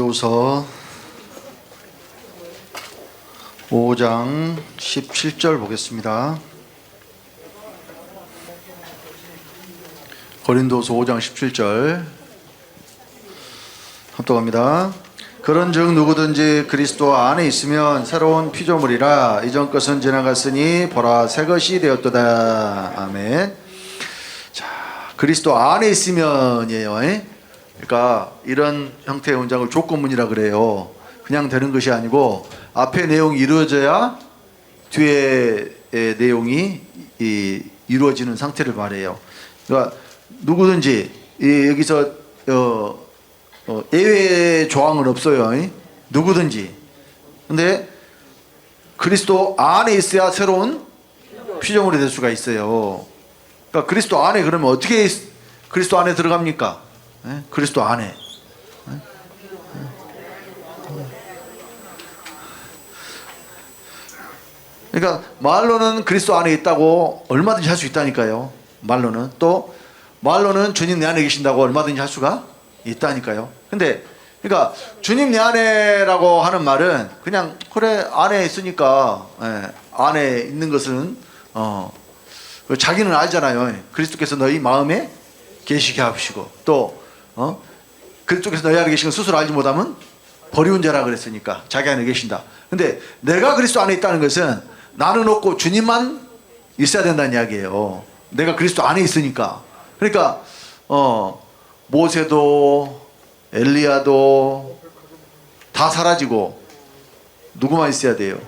고린도후서 5장 17절 보겠습니다. 고린도후서 5장 17절 합독합니다. 그런즉 누구든지 그리스도 안에 있으면 새로운 피조물이라 이전 것은 지나갔으니 보라 새 것이 되었도다. 아멘. 자, 그리스도 안에 있으면이에요. 그러니까 이런 형태의 문장을 조건문이라 그래요. 그냥 되는 것이 아니고 앞에 내용이 이루어져야 뒤에 내용이 이루어지는 상태를 말해요. 그러니까 누구든지 여기서 예외 조항은 없어요. 누구든지. 근데 그리스도 안에 있어야 새로운 피조물이 될 수가 있어요. 그러니까 그리스도 안에 그러면 어떻게 그리스도 안에 들어갑니까? 그리스도 안에. 그러니까 말로는 그리스도 안에 있다고 얼마든지 할 수 있다니까요. 말로는. 또 말로는 주님 내 안에 계신다고 얼마든지 할 수가 있다니까요. 근데 그러니까 주님 내 안에라고 하는 말은 그냥 그래 안에 있으니까 안에 있는 것은 자기는 알잖아요. 그리스도께서 너희 마음에 계시게 하시고 또 그리스도께서 너희 안에 계신 건 스스로 알지 못하면 버리운 자라 그랬으니까 자기 안에 계신다. 근데 내가 그리스도 안에 있다는 것은 나는 없고 주님만 있어야 된다는 이야기예요. 내가 그리스도 안에 있으니까. 그러니까 모세도 엘리야도 다 사라지고 누구만 있어야 돼요?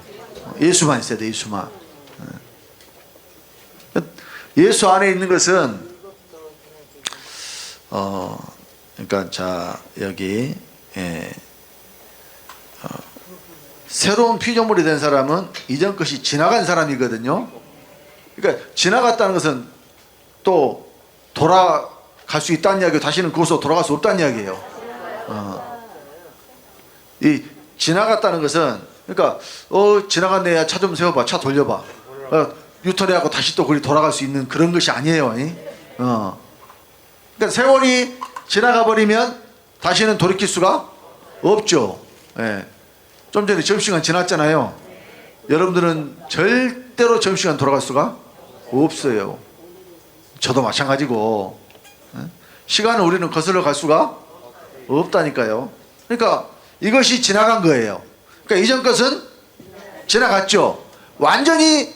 예수만 있어야 돼요. 예수만. 예수 안에 있는 것은 그러니까 자 여기 새로운 피조물이 된 사람은 이전 것이 지나간 사람이거든요. 그러니까 지나갔다는 것은 또 돌아갈 수 있다는 이야기고 다시는 그곳으로 돌아갈 수 없다는 이야기예요. 이 지나갔다는 것은 그러니까 지나갔네, 차 좀 세워봐, 차 돌려봐, 유턴해갖고 다시 또 거기 돌아갈 수 있는 그런 것이 아니에요. 그러니까 세월이 지나가 버리면 다시는 돌이킬 수가 없죠. 좀 전에 점심시간 지났잖아요. 여러분들은 절대로 점심시간 돌아갈 수가 없어요. 저도 마찬가지고. 시간을 우리는 거슬러 갈 수가 없다니까요. 그러니까 이것이 지나간 거예요. 그러니까 이전 것은 지나갔죠. 완전히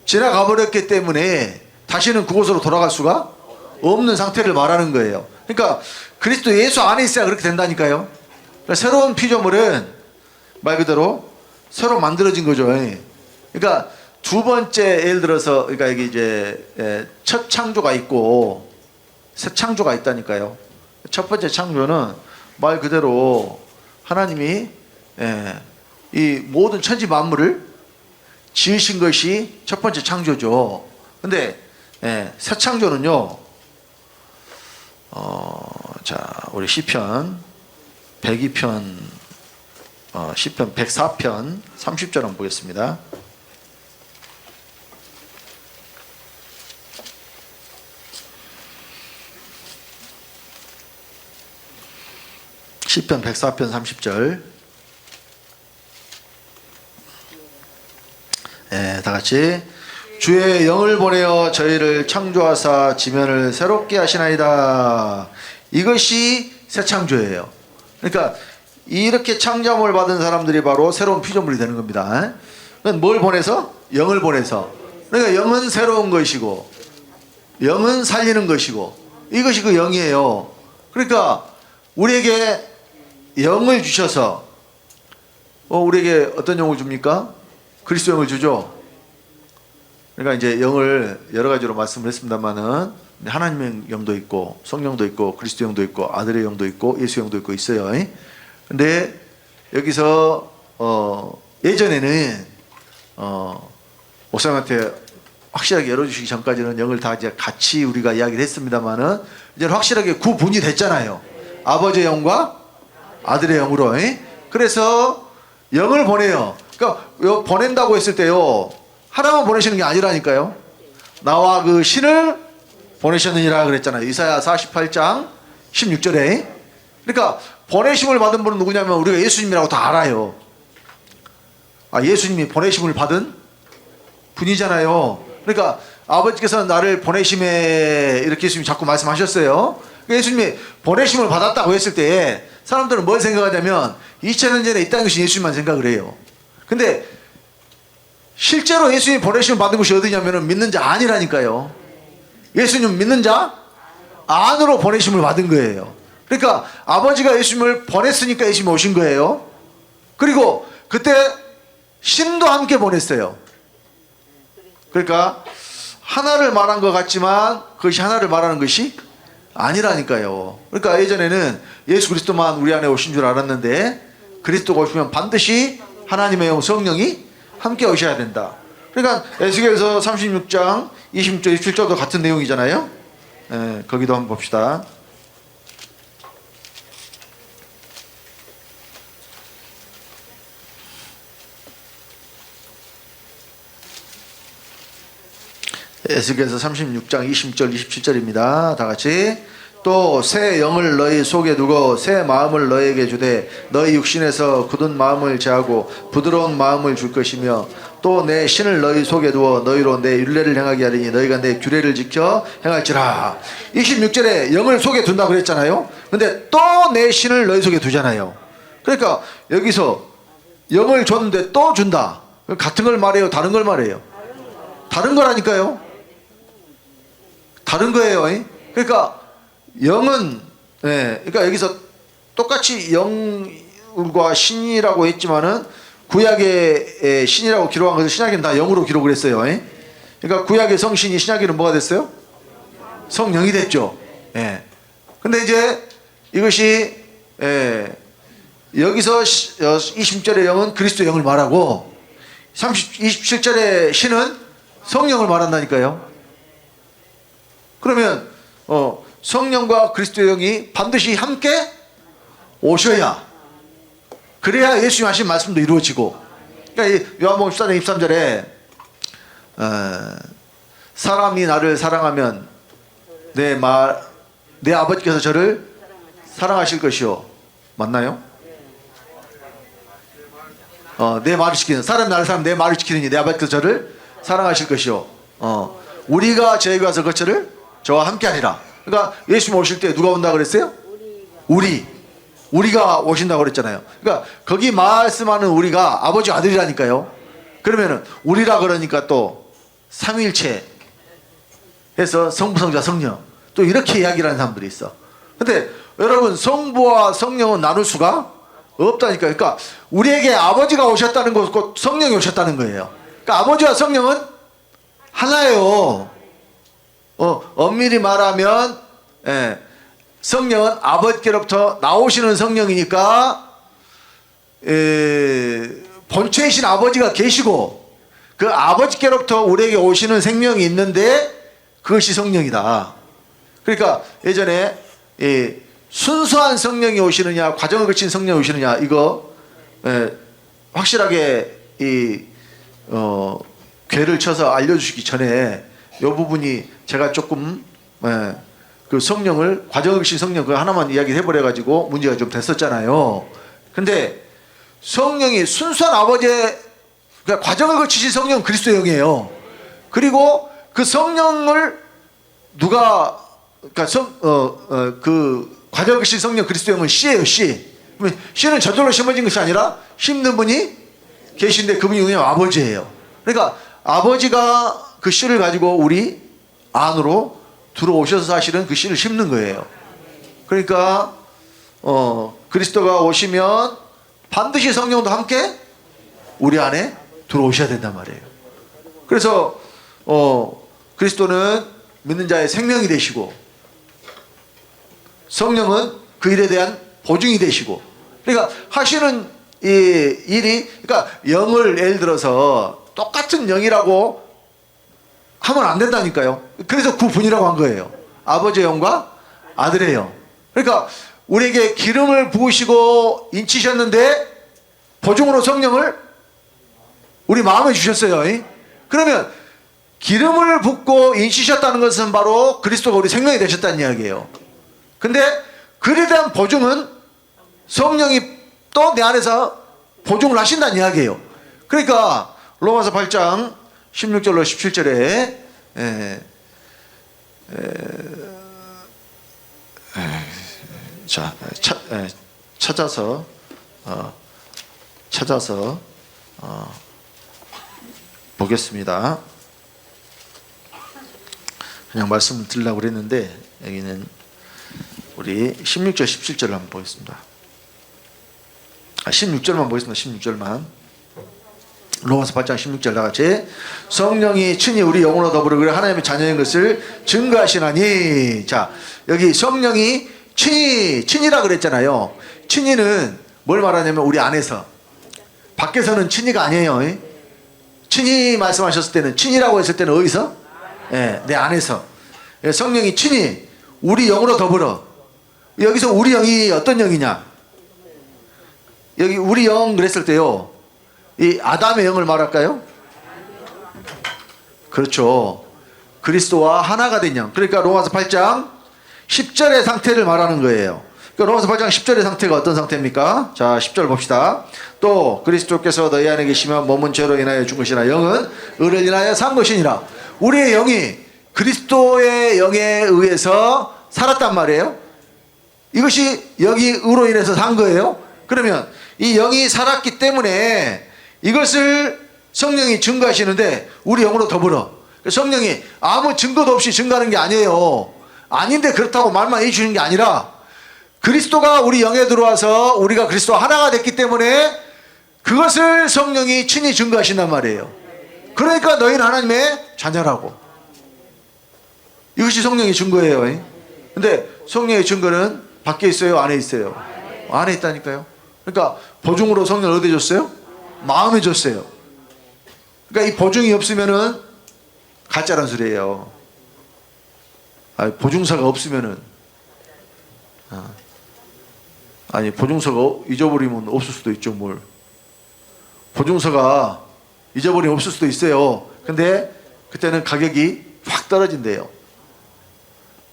지나가 버렸기 때문에 다시는 그곳으로 돌아갈 수가 없는 상태를 말하는 거예요. 그러니까 그리스도 예수 안에 있어야 그렇게 된다니까요. 그러니까 새로운 피조물은 말 그대로 새로 만들어진 거죠. 그러니까 두 번째 예를 들어서 그러니까 여기 이제 첫 창조가 있고 새 창조가 있다니까요. 첫 번째 창조는 말 그대로 하나님이 이 모든 천지 만물을 지으신 것이 첫 번째 창조죠. 근데 새 창조는요. 자 우리 시편 102편 시편 104편 30절 한번 보겠습니다. 시편 104편 30절. 다 같이 주의 영을 보내어 저희를 창조하사 지면을 새롭게 하시나이다. 이것이 새 창조예요. 그러니까 이렇게 창조함을 받은 사람들이 바로 새로운 피조물이 되는 겁니다. 그러니까 뭘 보내서? 영을 보내서. 그러니까 영은 새로운 것이고 영은 살리는 것이고 이것이 그 영이에요. 그러니까 우리에게 영을 주셔서 우리에게 어떤 영을 줍니까? 그리스도 영을 주죠. 그러니까 이제 영을 여러 가지로 말씀을 했습니다만은 하나님의 영도 있고 성령도 있고 그리스도 영도 있고 아들의 영도 있고 예수 영도 있고 있어요. 근데 여기서 예전에는 목사님한테 확실하게 열어주시기 전까지는 영을 다 이제 같이 우리가 이야기를 했습니다만은 이제 확실하게 구분이 됐잖아요. 아버지의 영과 아들의 영으로. 그래서 영을 보내요. 그러니까 보낸다고 했을 때요 하나만 보내시는 게 아니라니까요. 나와 그 신을 보내셨느니라 그랬잖아요. 이사야 48장 16절에. 그러니까 보내심을 받은 분은 누구냐면 우리가 예수님이라고 다 알아요. 아, 예수님이 보내심을 받은 분이잖아요. 그러니까 아버지께서 나를 보내심에 이렇게 예수님이 자꾸 말씀하셨어요. 그러니까 예수님이 보내심을 받았다고 했을 때 사람들은 뭘 생각하냐면 2000년 전에 이 땅에 계신 예수님만 생각을 해요. 근데 실제로 예수님이 보내심을 받은 곳이 어디냐면 믿는 자 아니라니까요. 예수님 믿는 자 안으로 보내심을 받은 거예요. 그러니까 아버지가 예수님을 보냈으니까 예수님이 오신 거예요. 그리고 그때 신도 함께 보냈어요. 그러니까 하나를 말한 것 같지만 그것이 하나를 말하는 것이 아니라니까요. 그러니까 예전에는 예수 그리스도만 우리 안에 오신 줄 알았는데 그리스도가 오시면 반드시 하나님의 영 성령이 함께 오셔야 된다. 그러니까 에스겔서 36장 26절 27절도 같은 내용이잖아요. 거기도 한번 봅시다. 에스겔서 36장 20절 27절입니다. 다 같이. 또 새 영을 너희 속에 두고 새 마음을 너희에게 주되 너희 육신에서 굳은 마음을 제하고 부드러운 마음을 줄 것이며 또 내 신을 너희 속에 두어 너희로 내 율례를 행하게 하리니 너희가 내 규례를 지켜 행할지라. 26절에 영을 속에 둔다고 그랬잖아요. 근데 또 내 신을 너희 속에 두잖아요. 그러니까 여기서 영을 줬는데 또 준다. 같은 걸 말해요? 다른 걸 말해요? 다른 거라니까요. 다른 거예요. 그러니까 영은 그러니까 여기서 똑같이 영과 신이라고 했지만은 구약의 신이라고 기록한 것을 신약에는 다 영으로 기록을 했어요. 그러니까 구약의 성신이 신약에는 뭐가 됐어요? 성령이 됐죠. 근데 이제 이것이 여기서 20절의 영은 그리스도의 영을 말하고 27절의 신은 성령을 말한다니까요. 그러면 성령과 그리스도의 영이 반드시 함께 오셔야 그래야 예수님 하신 말씀도 이루어지고. 그러니까 요한복음 14장 23절에 사람이 나를 사랑하면 내 아버지께서 저를 사랑하실 것이요. 맞나요? 내 말을 지키는 사람 나를 사람 내 말을 지키느니 내 아버지께서 저를 사랑하실 것이요. 우리가 저에게 와서 그것을 저와 함께 하리라. 그러니까 예수님 오실 때 누가 온다 그랬어요? 우리가 오신다고 그랬잖아요. 그러니까 거기 말씀하는 우리가 아버지 아들이라니까요. 그러면은 우리라 그러니까 또 삼위일체 해서 성부 성자 성령 또 이렇게 이야기를 하는 사람들이 있어. 근데 여러분 성부와 성령은 나눌 수가 없다니까. 그러니까 우리에게 아버지가 오셨다는 것과 성령이 오셨다는 거예요. 그러니까 아버지와 성령은 하나예요. 엄밀히 말하면 성령은 아버지께로부터 나오시는 성령이니까 본체이신 아버지가 계시고 그 아버지께로부터 우리에게 오시는 생명이 있는데 그것이 성령이다. 그러니까 예전에 순수한 성령이 오시느냐 과정을 거친 성령이 오시느냐 이거 확실하게 괴를 쳐서 알려주시기 전에 이 부분이 제가 조금 그 성령을 과정을 거친 성령 그 하나만 이야기를 해버려가지고 문제가 좀 됐었잖아요. 근데 성령이 순수한 아버지의 그러니까 과정을 거치신 성령은 그리스도의 영이에요. 그리고 그 성령을 누가 그러니까 그 과정을 거친 성령 그리스도의 영은 씨예요. 씨는 저절로 심어진 것이 아니라 심는 분이 계신데 그분이 그냥 아버지예요. 그러니까 아버지가 그 씨를 가지고 우리 안으로 들어오셔서 사실은 그 씨를 심는 거예요. 그러니까 그리스도가 오시면 반드시 성령도 함께 우리 안에 들어오셔야 된단 말이에요. 그래서 그리스도는 믿는 자의 생명이 되시고 성령은 그 일에 대한 보증이 되시고 그러니까 하시는 이 일이 그러니까 영을 예를 들어서 똑같은 영이라고 하면 안 된다니까요. 그래서 구분이라고 한 거예요. 아버지의 영과 아들의 영. 그러니까 우리에게 기름을 부으시고 인치셨는데 보증으로 성령을 우리 마음에 주셨어요. 그러면 기름을 붓고 인치셨다는 것은 바로 그리스도가 우리 생명이 되셨다는 이야기예요. 근데 그에 대한 보증은 성령이 또 내 안에서 보증을 하신다는 이야기예요. 그러니까 로마서 8장 16절로 17절에 찾아서 보겠습니다. 그냥 말씀을 드리려고 그랬는데 여기는 우리 16절 17절을 한번 보겠습니다. 16절만 보겠습니다. 16절만. 로마서 8장 16절 다같이 성령이 친히 우리 영으로 더불어 그래 하나님의 자녀인 것을 증거하시나니. 자, 여기 성령이 친히라 그랬잖아요. 친히는 뭘 말하냐면 우리 안에서, 밖에서는 친히가 아니에요. 친히 말씀하셨을 때는, 친히라고 했을 때는 어디서? 내 안에서. 성령이 친히 우리 영으로 더불어. 여기서 우리 영이 어떤 영이냐? 여기 우리 영 그랬을 때요, 이 아담의 영을 말할까요? 그렇죠. 그리스도와 하나가 된 영. 그러니까 로마서 8장 10절의 상태를 말하는 거예요. 그러니까 로마서 8장 10절의 상태가 어떤 상태입니까? 자, 10절 봅시다. 또 그리스도께서 너희 안에 계시면 몸은 죄로 인하여 죽으시나 영은 의를 인하여 산 것이니라. 우리의 영이 그리스도의 영에 의해서 살았단 말이에요. 이것이 영이 의로 인해서 산 거예요. 그러면 이 영이 살았기 때문에 이것을 성령이 증거하시는데 우리 영으로 더불어. 성령이 아무 증거도 없이 증거하는 게 아니에요. 아닌데 그렇다고 말만 해주시는 게 아니라 그리스도가 우리 영에 들어와서 우리가 그리스도와 하나가 됐기 때문에 그것을 성령이 친히 증거하신단 말이에요. 그러니까 너희는 하나님의 자녀라고. 이것이 성령의 증거예요. 근데 성령의 증거는 밖에 있어요? 안에 있어요? 안에 있다니까요. 그러니까 보증으로 성령을 어디에 줬어요? 마음에 줬어요. 그러니까 이 보증이 없으면은 가짜란 소리예요. 보증서가 없으면은, 아니 보증서가 잊어버리면 없을 수도 있죠. 뭘 보증서가 잊어버리면 없을 수도 있어요. 근데 그때는 가격이 확 떨어진대요.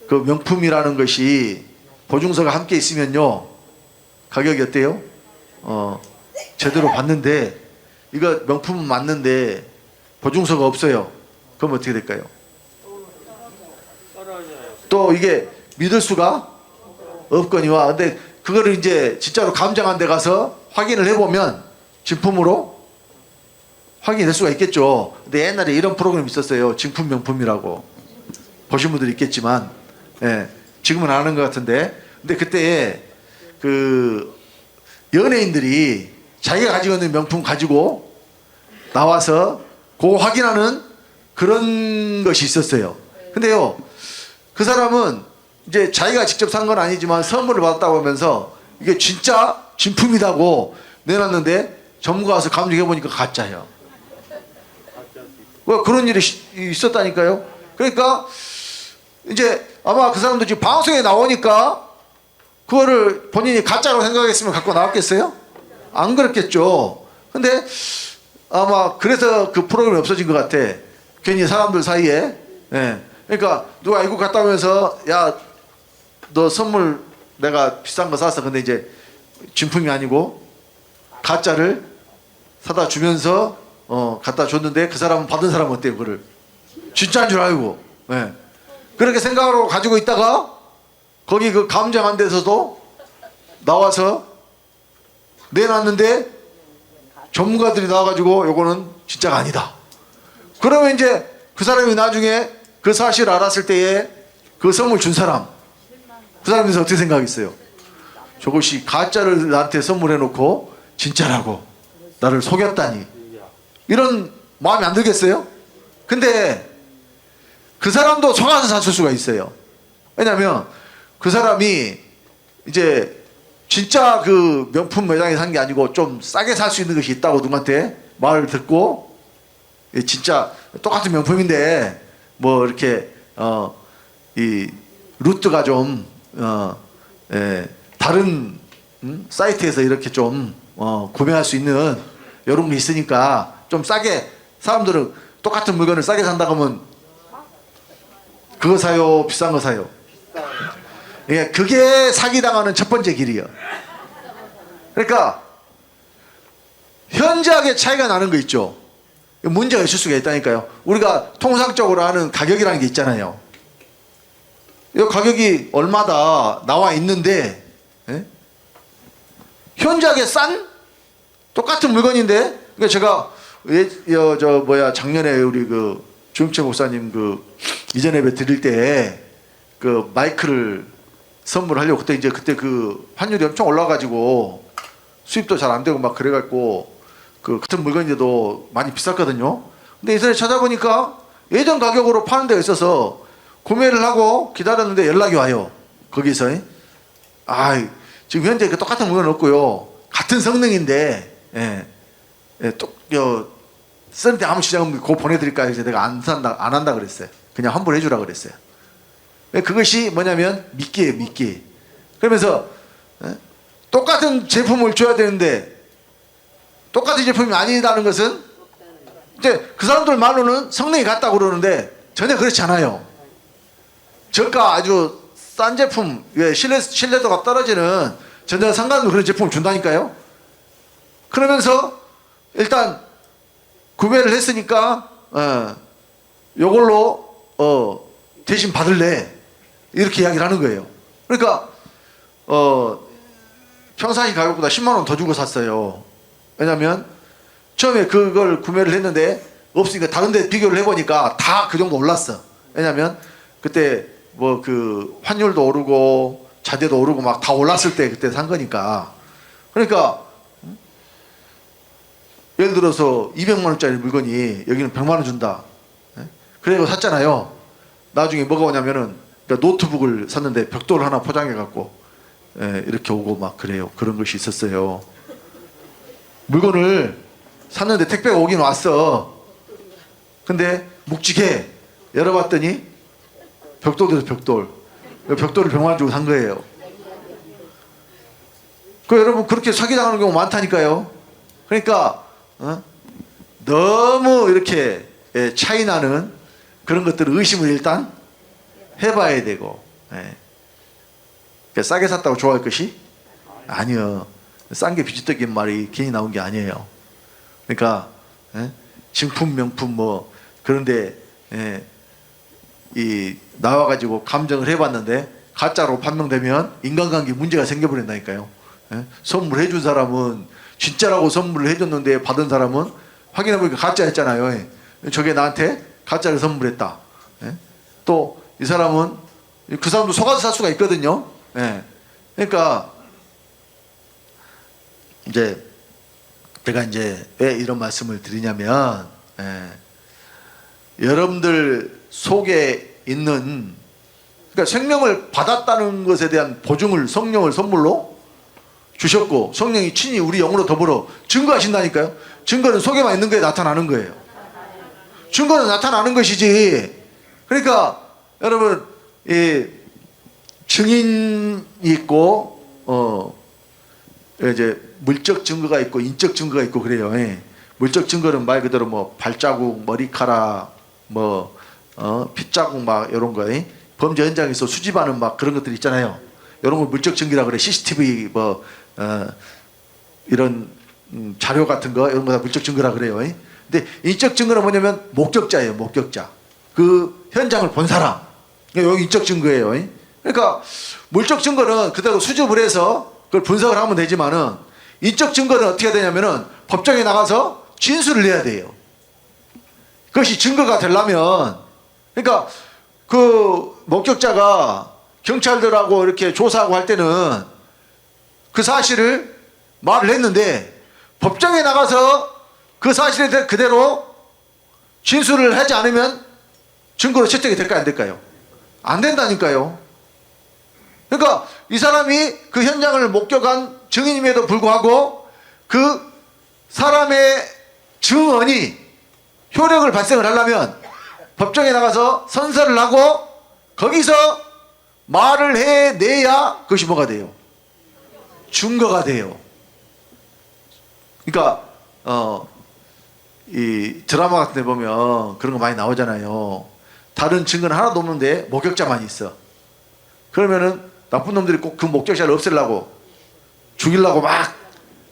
그 명품이라는 것이 보증서가 함께 있으면요, 가격이 어때요? 제대로 봤는데 이거 명품은 맞는데 보증서가 없어요. 그럼 어떻게 될까요? 또 이게 믿을 수가 없거니와. 근데 그거를 이제 진짜로 감정한 데 가서 확인을 해보면 진품으로 확인이 될 수가 있겠죠. 근데 옛날에 이런 프로그램이 있었어요. 진품 명품이라고. 보신 분들이 있겠지만, 지금은 안 하는 것 같은데. 근데 그때 그 연예인들이 자기가 가지고 있는 명품 가지고 나와서 그거 확인하는 그런 것이 있었어요. 근데요, 그 사람은 이제 자기가 직접 산 건 아니지만 선물을 받았다고 하면서 이게 진짜 진품이라고 내놨는데 전문가 와서 감정해보니까 가짜예요. 왜 그런 일이 있었다니까요. 그러니까 이제 아마 그 사람도 지금 방송에 나오니까 그거를 본인이 가짜로 생각했으면 갖고 나왔겠어요? 안 그랬겠죠. 근데 아마 그래서 그 프로그램이 없어진 것 같아. 괜히 사람들 사이에. 그러니까 누가 외국 갔다 오면서 야, 너 선물 내가 비싼 거 샀어. 근데 이제 진품이 아니고 가짜를 사다 주면서 갖다 줬는데 그 사람은 받은 사람은 어때요? 그거를 진짜인 줄 알고. 그렇게 생각으로 가지고 있다가 거기 그 감정한 데서도 나와서 내놨는데 전문가들이 나와가지고 요거는 진짜가 아니다. 그러면 이제 그 사람이 나중에 그 사실을 알았을 때에 그 선물 준 사람, 그 사람에 대해서 어떻게 생각했어요? 저것이 가짜를 나한테 선물해놓고 진짜라고 나를 속였다니, 이런 마음이 안 들겠어요? 근데 그 사람도 속아서 샀을 수가 있어요. 왜냐하면 그 사람이 이제 진짜 그 명품 매장에 산 게 아니고 좀 싸게 살 수 있는 것이 있다고 누구한테 말을 듣고, 진짜 똑같은 명품인데 뭐 이렇게 이 루트가 좀 다른 사이트에서 이렇게 좀 구매할 수 있는 이런 게 있으니까 좀 싸게, 사람들은 똑같은 물건을 싸게 산다고 하면 그거 사요, 비싼 거 사요? 그게 사기당하는 첫 번째 길이에요. 그러니까 현저하게 차이가 나는 거 있죠. 문제가 있을 수가 있다니까요. 우리가 통상적으로 아는 가격이라는 게 있잖아요. 이 가격이 얼마다 나와 있는데, 예? 현저하게 싼 똑같은 물건인데, 그러니까 제가 작년에 우리 그 조영채 목사님 그 이전 예배 드릴 때 그 마이크를 선물하려고 그때 그 환율이 엄청 올라가지고 수입도 잘 안 되고 막 그래갖고 그 같은 물건인데도 많이 비쌌거든요. 근데 인터넷 찾아보니까 예전 가격으로 파는 데가 있어서 구매를 하고 기다렸는데 연락이 와요. 거기서 지금 현재 그 똑같은 물건 없고요. 같은 성능인데 쓰는데 아무 지장 없는 거 보내드릴까 해서 내가 안 한다 그랬어요. 그냥 환불해주라 그랬어요. 그것이 뭐냐면 미끼예요, 미끼. 그러면서 똑같은 제품을 줘야 되는데 똑같은 제품이 아니다는 것은 이제 그 사람들 말로는 성능이 같다고 그러는데 전혀 그렇지 않아요. 저가 아주 싼 제품, 신뢰도가 떨어지는 전혀 상관없는 그런 제품을 준다니까요. 그러면서 일단 구매를 했으니까 요걸로 대신 받을래 이렇게 이야기를 하는 거예요. 그러니까 평상시 가격보다 10만 원 더 주고 샀어요. 왜냐면 처음에 그걸 구매를 했는데 없으니까 다른 데 비교를 해보니까 다 그 정도 올랐어. 왜냐면 그때 뭐 그 환율도 오르고 자재도 오르고 막 다 올랐을 때 그때 산 거니까. 그러니까 예를 들어서 200만 원짜리 물건이 여기는 100만 원 준다. 그래서 샀잖아요. 나중에 뭐가 오냐면은 노트북을 샀는데 벽돌 하나 포장해 갖고 이렇게 오고 막 그래요. 그런 것이 있었어요. 물건을 샀는데 택배가 오긴 왔어. 근데 묵직해. 열어봤더니 벽돌이라서 벽돌. 벽돌을 100만 원 주고 산 거예요. 여러분 그렇게 사기당하는 경우 많다니까요. 그러니까 너무 이렇게 차이 나는 그런 것들을 의심을 일단 해봐야 되고, 싸게 샀다고 좋아할 것이 아니요. 싼 게 비지떡인 말이 괜히 나온 게 아니에요. 그러니까 진품 명품 뭐 그런데 이 나와가지고 감정을 해봤는데 가짜로 판명되면 인간관계 문제가 생겨버린다니까요. 선물해 준 사람은 진짜라고 선물을 해줬는데 받은 사람은 확인해보니까 가짜였잖아요. 저게 나한테 가짜를 선물했다. 또 이 사람은 그 사람도 속아서 살 수가 있거든요. 그러니까 이제 제가 이제 왜 이런 말씀을 드리냐면 여러분들 속에 있는 그러니까 생명을 받았다는 것에 대한 보증을 성령을 선물로 주셨고 성령이 친히 우리 영으로 더불어 증거하신다니까요. 증거는 속에만 있는 거에 나타나는 거예요. 증거는 나타나는 것이지. 그러니까 여러분 이 증인이 있고 이제 물적 증거가 있고 인적 증거가 있고 그래요. 물적 증거는 말 그대로 뭐 발자국, 머리카락, 뭐 핏자국 막 이런 거, 범죄 현장에서 수집하는 막 그런 것들 있잖아요. 이런 걸 물적 증거라 그래. CCTV 뭐 이런 자료 같은 거 이런 거 다 물적 증거라 그래요. 근데 인적 증거는 뭐냐면 목격자예요. 목격자. 그 현장을 본 사람. 여기 인적 증거예요. 그러니까 물적 증거는 그대로 수집을 해서 그걸 분석을 하면 되지만은 인적 증거는 어떻게 되냐면은 법정에 나가서 진술을 해야 돼요. 그것이 증거가 되려면 그러니까 그 목격자가 경찰들하고 이렇게 조사하고 할 때는 그 사실을 말을 했는데 법정에 나가서 그 사실에 대해 그대로 진술을 하지 않으면 증거로 채택이 될까요? 안 될까요? 안 된다니까요. 그러니까 이 사람이 그 현장을 목격한 증인임에도 불구하고 그 사람의 증언이 효력을 발생을 하려면 법정에 나가서 선서를 하고 거기서 말을 해내야 그것이 뭐가 돼요? 증거가 돼요. 그러니까 이 드라마 같은 데 보면 그런 거 많이 나오잖아요. 다른 증거는 하나도 없는데 목격자만 있어. 그러면은 나쁜 놈들이 꼭 그 목격자를 없애려고 죽이려고 막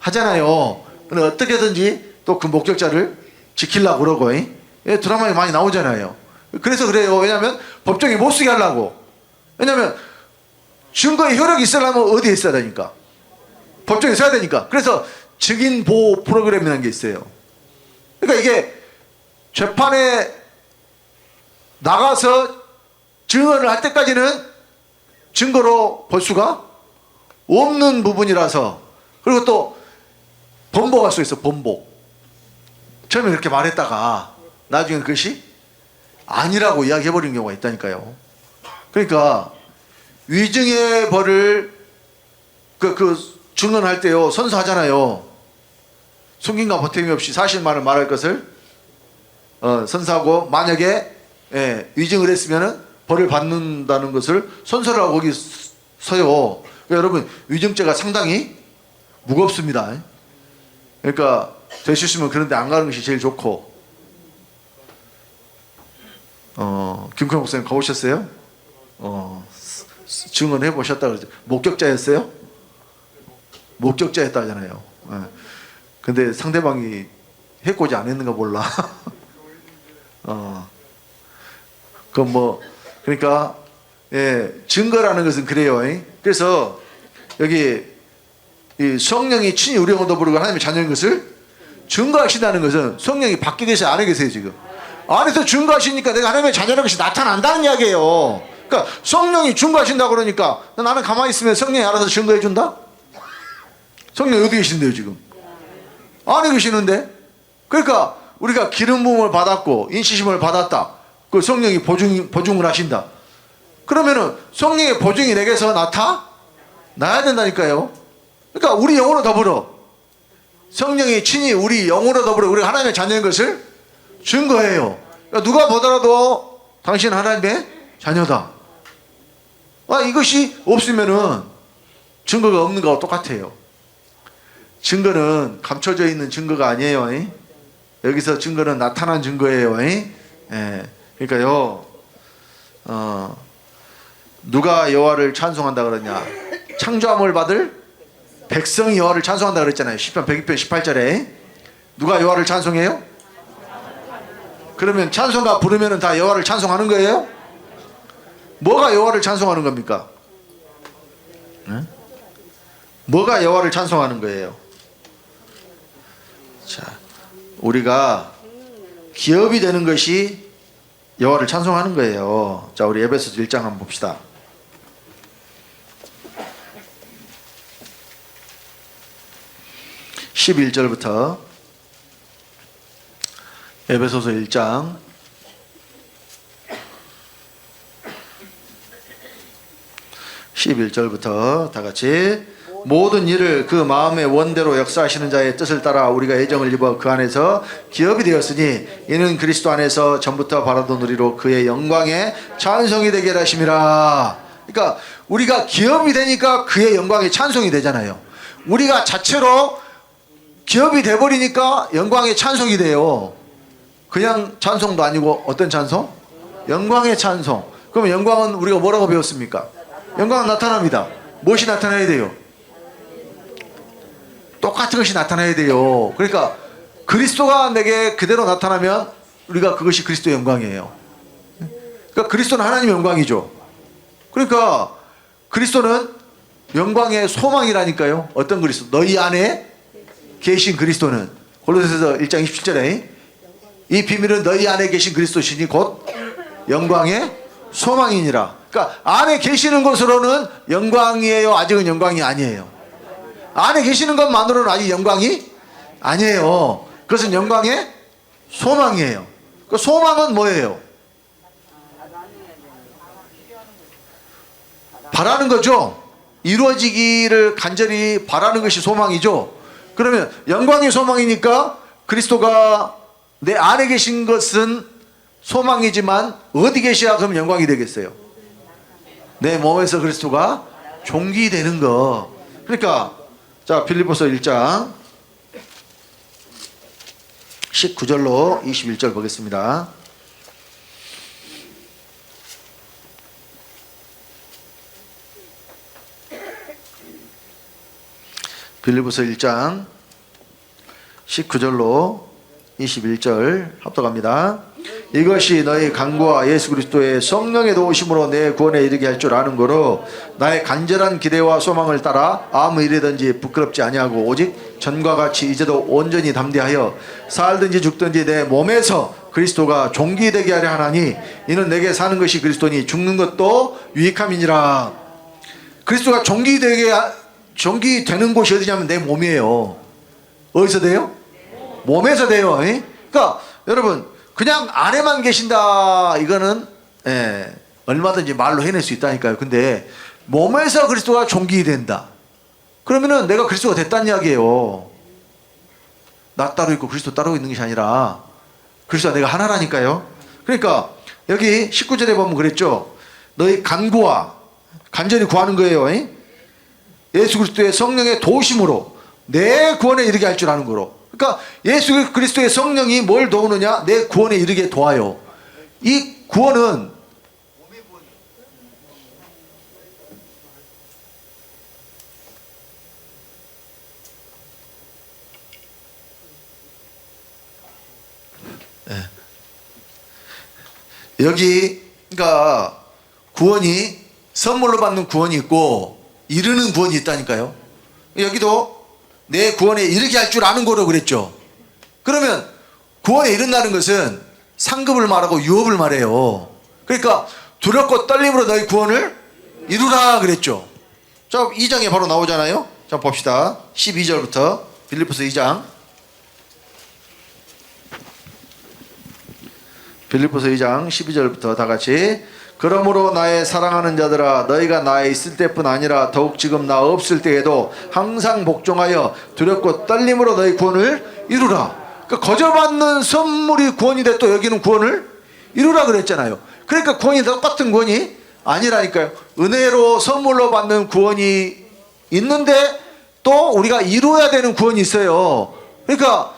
하잖아요. 근데 어떻게든지 또 그 목격자를 지키려고 그러고, 예, 드라마에 많이 나오잖아요. 그래서 그래요. 왜냐하면 법정에 못 쓰게 하려고. 왜냐하면 증거의 효력이 있으려면 어디에 있어야 되니까? 법정에 써야 되니까. 그래서 증인 보호 프로그램이라는 게 있어요. 그러니까 이게 재판에 나가서 증언을 할 때까지는 증거로 볼 수가 없는 부분이라서. 그리고 또 번복할 수 있어. 번복. 처음에 그렇게 말했다가 나중에 그것이 아니라고 이야기해버리는 경우가 있다니까요. 그러니까 위증의 벌을 증언할 때요, 선서하잖아요. 숨김과 보탬이 없이 사실만을 말할 것을 선서하고, 만약에 위증을 했으면은 벌을 받는다는 것을 선서를 하고 거기 서요. 그러니까 여러분, 위증죄가 상당히 무겁습니다. 그러니까 될 수 있으면 그런데 안 가는 것이 제일 좋고. 김큰 목사님 가보셨어요? 증언해 보셨다 그러죠. 목격자였어요? 목격자였다 하잖아요. 근데 상대방이 해코지 안 했는가 몰라. 그러니까, 예, 증거라는 것은 그래요. 그래서 여기 이 성령이 친히 우리 영혼도 부르고 하나님의 자녀인 것을 증거하신다는 것은 성령이 밖에 계세요, 안에 계세요, 지금? 안에서 증거하시니까 내가 하나님의 자녀라는 것이 나타난다는 이야기예요. 그러니까 성령이 증거하신다 그러니까 나는 가만히 있으면 성령이 알아서 증거해 준다? 성령이 어디 계신데요, 지금? 안에 계시는데? 그러니까 우리가 기름 부음을 받았고 인치심을 받았다. 그 성령이 보증을 하신다. 그러면은 성령의 보증이 내게서 나타나야 된다니까요. 그러니까 우리 영으로 더불어 성령이 친히 우리 영으로 더불어 우리가 하나님의 자녀인 것을 증거해요. 그러니까 누가 보더라도 당신 하나님의 자녀다. 이것이 없으면은 증거가 없는 거와 똑같아요. 증거는 감춰져 있는 증거가 아니에요. 여기서 증거는 나타난 증거예요. 그러니까요, 누가 여호와를 찬송한다 그러냐? 창조함을 받을 백성이 여호와를 찬송한다 그랬잖아요. 시편 102편 18절에. 누가 여호와를 찬송해요? 그러면 찬송가 부르면은 다 여호와를 찬송하는 거예요? 뭐가 여호와를 찬송하는 겁니까? 뭐가 여호와를 찬송하는 거예요? 자, 우리가 기업이 되는 것이 여호와를 찬송하는 거예요. 자, 우리 에베소서 1장 한번 봅시다. 11절부터 에베소서 1장 11절부터 다 같이. 모든 일을 그 마음의 원대로 역사하시는 자의 뜻을 따라 우리가 애정을 입어 그 안에서 기업이 되었으니 이는 그리스도 안에서 전부터 바라던 우리로 그의 영광에 찬송이 되게 하심이라. 그러니까 우리가 기업이 되니까 그의 영광에 찬송이 되잖아요. 우리가 자체로 기업이 돼버리니까 영광의 찬송이 돼요. 그냥 찬송도 아니고 어떤 찬송? 영광의 찬송. 그러면 영광은 우리가 뭐라고 배웠습니까? 영광은 나타납니다. 무엇이 나타나야 돼요? 똑같은 것이 나타나야 돼요. 그러니까 그리스도가 내게 그대로 나타나면 우리가 그것이 그리스도의 영광이에요. 그러니까 그리스도는 하나님의 영광이죠. 그러니까 그리스도는 영광의 소망이라니까요. 어떤 그리스도? 너희 안에 계신 그리스도는, 골로새서 1장 27절에 이 비밀은 너희 안에 계신 그리스도시니 곧 영광의 소망이니라. 그러니까 안에 계시는 것으로는 영광이에요? 아직은 영광이 아니에요? 안에 계시는 것만으로는 아직 영광이 아니에요. 그것은 영광의 소망이에요. 그 소망은 뭐예요? 바라는 거죠. 이루어지기를 간절히 바라는 것이 소망이죠. 그러면 영광의 소망이니까 그리스도가 내 안에 계신 것은 소망이지만 어디 계셔야 그럼 영광이 되겠어요? 내 몸에서 그리스도가 존귀되는 거. 그러니까 자, 빌립보서 1장 19절로 21절 보겠습니다. 빌립보서 1장 19절로 21절 합독합니다. 이것이 너희 간구와 예수 그리스도의 성령의 도우심으로 내 구원에 이르게 할 줄 아는 거로 나의 간절한 기대와 소망을 따라 아무 일이든지 부끄럽지 아니하고 오직 전과 같이 이제도 온전히 담대하여 살든지 죽든지 내 몸에서 그리스도가 존귀되게 하려 하나니 이는 내게 사는 것이 그리스도니 죽는 것도 유익함이니라. 그리스도가 존귀되는 곳이 어디냐면 내 몸이에요. 어디서 돼요? 몸에서 돼요. 그러니까 여러분 그냥 안에만 계신다 이거는 얼마든지 말로 해낼 수 있다니까요. 근데 몸에서 그리스도가 존귀된다 그러면은 내가 그리스도가 됐다는 이야기예요. 나 따로 있고 그리스도 따로 있는 것이 아니라 그리스도와 내가 하나라니까요. 그러니까 여기 19절에 보면 그랬죠. 너희 간절히 구하는 거예요. 예수 그리스도의 성령의 도우심으로 내 구원에 이르게 할 줄 아는 거로. 그러니까 예수 그리스도의 성령이 뭘 도우느냐? 내 구원에 이르게 도와요. 이 구원은 여기 그러니까 구원이 선물로 받는 구원이 있고 이르는 구원이 있다니까요. 여기도 내 구원에 이르게 할 줄 아는 거로 그랬죠. 그러면 구원에 이른다는 것은 상급을 말하고 유업을 말해요. 그러니까 두렵고 떨림으로 너희 구원을 이루라 그랬죠. 자, 2장에 바로 나오잖아요. 자, 봅시다. 12절부터 빌립보서 2장. 빌립보서 2장 12절부터 다 같이. 그러므로 나의 사랑하는 자들아 너희가 나에 있을 때뿐 아니라 더욱 지금 나 없을 때에도 항상 복종하여 두렵고 떨림으로 너희 구원을 이루라. 그러니까 거저받는 선물이 구원이 돼 또 여기는 구원을 이루라 그랬잖아요. 그러니까 구원이 똑같은 구원이 아니라니까요. 은혜로 선물로 받는 구원이 있는데 또 우리가 이루어야 되는 구원이 있어요. 그러니까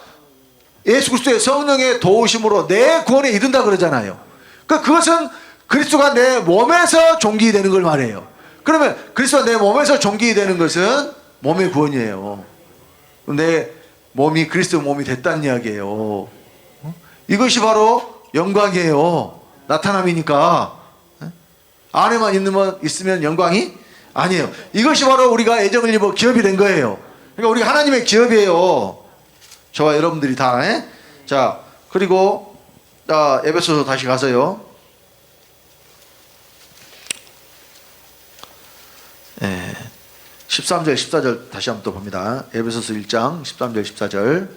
예수 그리스도의 성령의 도우심으로 내 구원에 이른다 그러잖아요. 그러니까 그것은 그리스도가 내 몸에서 존귀되는 걸 말해요. 그러면 그리스도가 내 몸에서 존귀되는 것은 몸의 구원이에요. 내 몸이 그리스도 몸이 됐다는 이야기예요. 이것이 바로 영광이에요. 나타남이니까. 안에만 있으면 영광이 아니에요. 이것이 바로 우리가 애정을 입어 기업이 된 거예요. 그러니까 우리가 하나님의 기업이에요. 저와 여러분들이 다. 자, 그리고 에베소서 다시 가서요. 13절 14절 다시 한번 또 봅니다. 에베소서 1장 13절 14절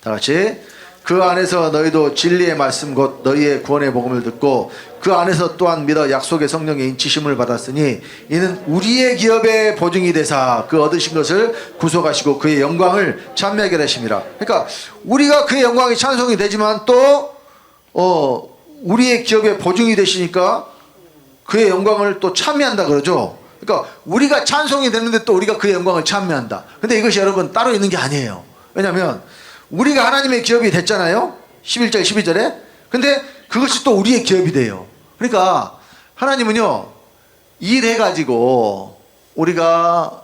다 같이. 그 안에서 너희도 진리의 말씀 곧 너희의 구원의 복음을 듣고 그 안에서 또한 믿어 약속의 성령의 인치심을 받았으니 이는 우리의 기업의 보증이 되사 그 얻으신 것을 구속하시고 그의 영광을 찬미하게 하심이라. 그러니까 우리가 그의 영광이 찬송이 되지만 또 우리의 기업의 보증이 되시니까 그의 영광을 또 찬미한다 그러죠. 그러니까 우리가 찬송이 되는데 또 우리가 그의 영광을 찬미한다. 근데 이것이 여러분 따로 있는 게 아니에요. 왜냐하면 우리가 하나님의 기업이 됐잖아요. 11절 12절에. 근데 그것이 또 우리의 기업이 돼요. 그러니까 하나님은요 일해가지고 우리가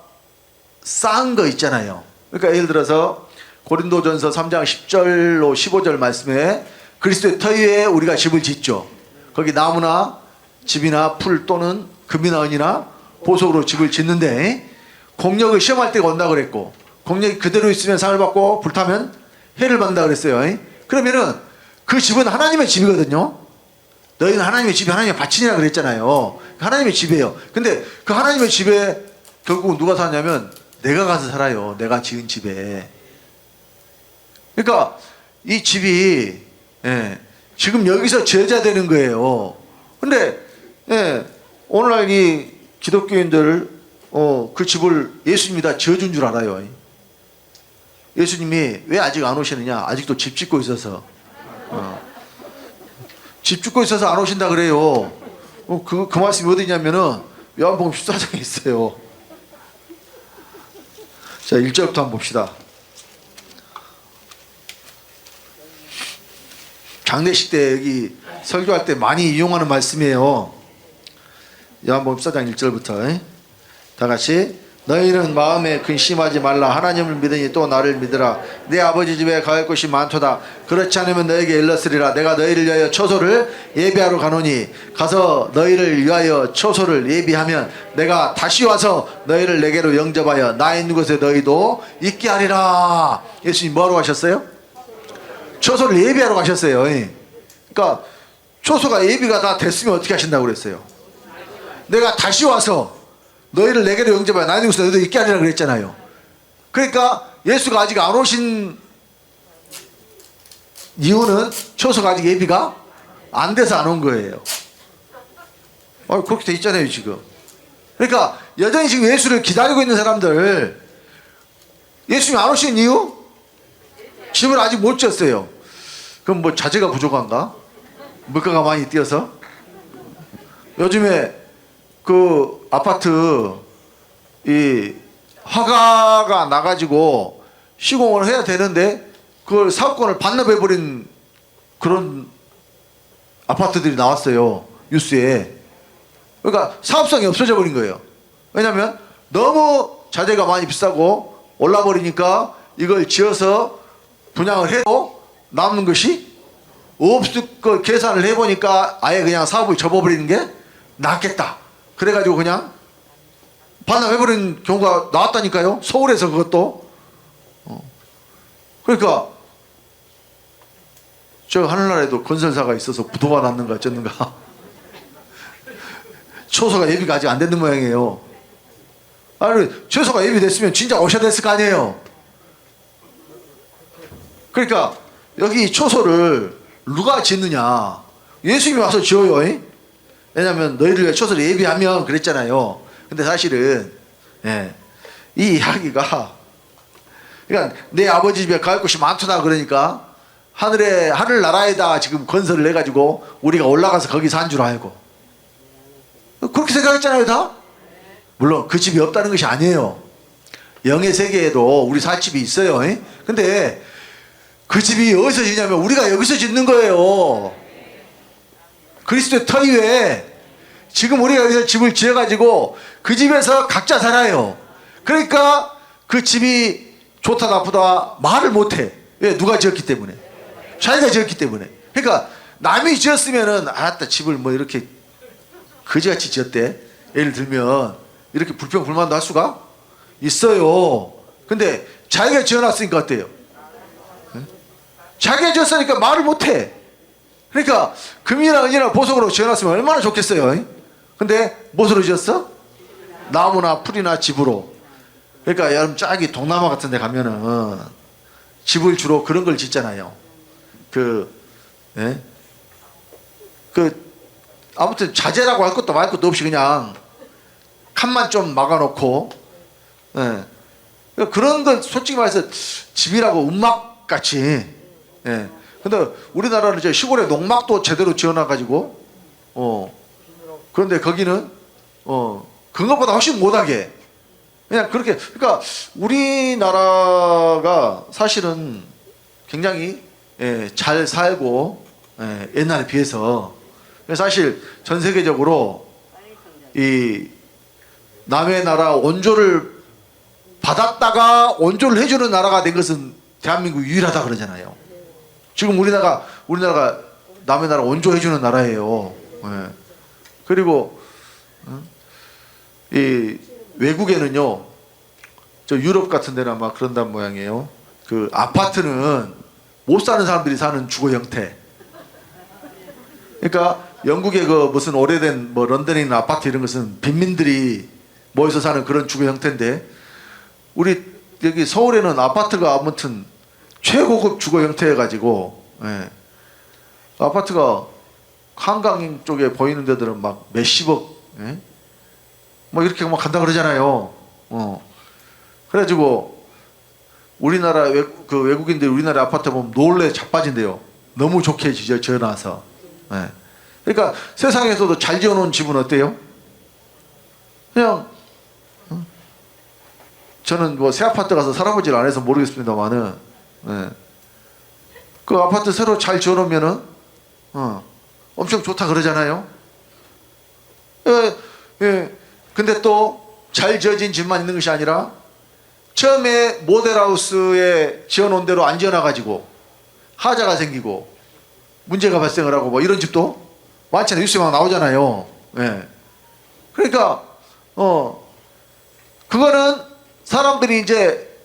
쌓은 거 있잖아요. 그러니까 예를 들어서 고린도전서 3장 10절로 15절 말씀에 그리스도의 터 위에 우리가 집을 짓죠. 거기 나무나 집이나 풀 또는 금이나 은이나 보석으로 집을 짓는데 공력을 시험할 때가 온다 그랬고 공력이 그대로 있으면 상을 받고 불타면 해를 받는다 그랬어요. 그러면은 그 집은 하나님의 집이거든요. 너희는 하나님의 집이 하나님의 밭이라 그랬잖아요. 하나님의 집이에요. 근데 그 하나님의 집에 결국 누가 사냐면 내가 가서 살아요. 내가 지은 집에. 그러니까 이 집이 지금 여기서 제자되는 거예요. 근데 오늘날 이 기독교인들 그 집을 예수님이 다 지어준 줄 알아요. 예수님이 왜 아직 안 오시느냐? 아직도 집 짓고 있어서. 집 짓고 있어서 안 오신다 그래요. 그 말씀이 어디냐면은 요한복음 14장에 있어요. 자, 1절부터 한번 봅시다. 장례식 때 여기 설교할 때 많이 이용하는 말씀이에요. 요한복음 14장 1절부터 다 같이. 너희는 마음에 근심하지 말라. 하나님을 믿으니 또 나를 믿으라. 내 아버지 집에 갈 곳이 많도다. 그렇지 않으면 너에게 일렀으리라. 내가 너희를 위하여 처소를 예비하러 가노니 가서 너희를 위하여 처소를 예비하면 내가 다시 와서 너희를 내게로 영접하여 나 있는 곳에 너희도 있게 하리라. 예수님 뭐하러 가셨어요? 처소를 예비하러 가셨어요. 그러니까 처소가 예비가 다 됐으면 어떻게 하신다고 그랬어요? 내가 다시 와서 너희를 내게로 영접하여 나 있는 곳에 너희도 있게 하리라 그랬잖아요. 그러니까 예수가 아직 안 오신 이유는 처소가 아직 예비가 안 돼서 안 온 거예요. 그렇게 돼 있잖아요 지금. 그러니까 여전히 지금 예수를 기다리고 있는 사람들, 예수님이 안 오신 이유? 집을 아직 못 지었어요. 그럼 뭐 자재가 부족한가? 물가가 많이 뛰어서? 요즘에 그 아파트 이 허가가 나가지고 시공을 해야 되는데 그걸 사업권을 반납해버린 그런 아파트들이 나왔어요 뉴스에. 그러니까 사업성이 없어져 버린 거예요. 왜냐하면 너무 자재가 많이 비싸고 올라버리니까 이걸 지어서 분양을 해도 남는 것이 없을 거 계산을 해보니까 아예 그냥 사업을 접어버리는 게 낫겠다. 그래가지고 그냥 반납해버린 경우가 나왔다니까요. 서울에서 그것도. 그러니까 저 하늘나라에도 건설사가 있어서 부도가 났는가 어쨌는가. 처소가 예비가 아직 안 되는 모양이에요. 아니 처소가 예비됐으면 진짜 오셔야 됐을 거 아니에요. 그러니까 여기 처소를 누가 짓느냐? 예수님이 와서 지어요. 왜냐하면 너희를 위해 처소를 예비하면 그랬잖아요. 근데 사실은 이 이야기가 그러니까 내 아버지 집에 갈 곳이 많도다 그러니까 하늘나라에다 지금 건설을 해가지고 우리가 올라가서 거기 산 줄 알고 그렇게 생각했잖아요 다. 물론 그 집이 없다는 것이 아니에요. 영의 세계에도 우리 살 집이 있어요. 근데 그 집이 어디서 짓냐면 우리가 여기서 짓는 거예요. 그리스도의 터 위에 지금 우리가 여기서 집을 지어가지고 그 집에서 각자 살아요. 그러니까 그 집이 좋다 나쁘다 말을 못해. 왜? 누가 지었기 때문에. 자기가 지었기 때문에. 그러니까 남이 지었으면은 알았다 집을 뭐 이렇게 거지같이 지었대. 예를 들면 이렇게 불평불만도 할 수가 있어요. 근데 자기가 지어놨으니까 어때요? 자기가 지었으니까 말을 못해. 그러니까 금이나 은이나 보석으로 지어놨으면 얼마나 좋겠어요. 근데 무엇으로 지었어? 나무나 풀이나 집으로. 그러니까 여러분 저기 동남아 같은 데 가면은 집을 주로 그런 걸 짓잖아요. 아무튼 자재라고 할 것도 말 것도 없이 그냥 칸만 좀 막아놓고 그런 건 솔직히 말해서 집이라고 움막같이. 근데 우리나라는 이제 시골에 농막도 제대로 지어놔가지고 그런데 거기는 그것보다 훨씬 못하게 그냥 그렇게. 그러니까 우리나라가 사실은 굉장히 잘 살고 옛날에 비해서 사실 전 세계적으로 이 남의 나라 원조를 받았다가 원조를 해주는 나라가 된 것은 대한민국 유일하다 그러잖아요. 지금 우리나라가 남의 나라 원조해주는 나라예요. 그리고 이 외국에는요, 저 유럽 같은 데는 아마 그런단 모양이에요. 그 아파트는 못 사는 사람들이 사는 주거 형태. 그러니까 영국의 그 무슨 오래된 뭐 런던에 있는 아파트 이런 것은 빈민들이 모여서 사는 그런 주거 형태인데, 우리 여기 서울에는 아파트가 아무튼 최고급 주거 형태여가지고 아파트가 한강 쪽에 보이는 데들은 막 몇십억 뭐 이렇게 막 간다 그러잖아요. 그래가지고 우리나라 그 외국인들이 우리나라 아파트 보면 놀래 자빠진대요. 너무 좋게 지어놔서. 그러니까 세상에서도 잘 지어놓은 집은 어때요? 그냥 저는 뭐 새 아파트 가서 살아보질 않아서 모르겠습니다만은 그 아파트 새로 잘 지어놓으면은 엄청 좋다 그러잖아요. 근데 또 잘 지어진 집만 있는 것이 아니라 처음에 모델하우스에 지어놓은 대로 안 지어놔가지고 하자가 생기고 문제가 발생을 하고 뭐 이런 집도 많잖아요. 뉴스에 막 나오잖아요. 예. 그러니까 그거는 사람들이 이제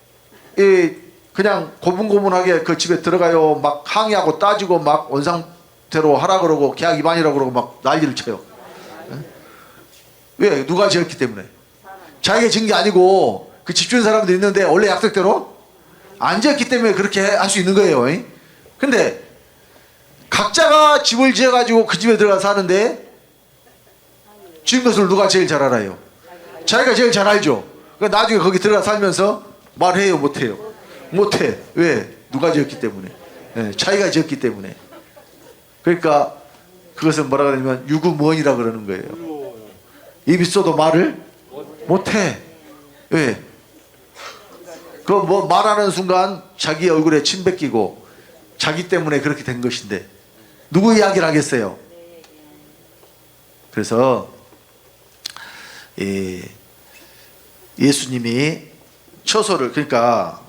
그냥 고분고분하게 그 집에 들어가요. 막 항의하고 따지고 막 원상태로 하라 그러고 계약 위반이라고 그러고 막 난리를 쳐요. 예? 왜? 누가 지었기 때문에. 자기가 지은 게 아니고 그 집 주인 사람들이 있는데 원래 약속대로 안 지었기 때문에 그렇게 할 수 있는 거예요. 근데 각자가 집을 지어가지고 그 집에 들어가 사는데 지은 것을 누가 제일 잘 알아요? 자기가 제일 잘 알죠. 그러니까 나중에 거기 들어가 살면서 말해요, 못해요? 못해. 왜? 누가 지었기 때문에. 예, 자기가 지었기 때문에. 그러니까 그것은 뭐라 그러냐면 유구무원이라 그러는 거예요. 입이 써도 말을 못해. 왜? 그 뭐 말하는 순간 자기 얼굴에 침 뱉기고 자기 때문에 그렇게 된 것인데 누구 이야기를 하겠어요? 그래서 예수님이 처소를 그러니까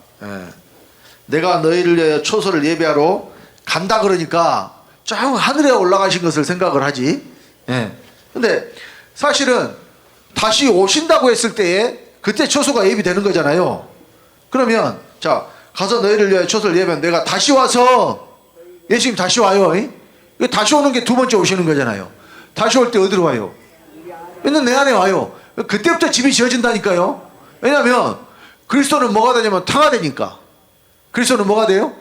내가 너희를 위하여 처소를 예비하러 간다 그러니까 저 하늘에 올라가신 것을 생각을 하지. 근데 사실은 다시 오신다고 했을 때에 그때 처소가 예비되는 거잖아요. 그러면 자 가서 너희를 위하여 처소를 예비하면 내가 다시 와서 예수님 다시 와요. 다시 오는 게 두 번째 오시는 거잖아요. 다시 올 때 어디로 와요? 맨날 내 안에 와요. 그때부터 집이 지어진다니까요. 왜냐하면 그리스도는 뭐가 되냐면 터가 되니까. 그리스도는 뭐가 돼요?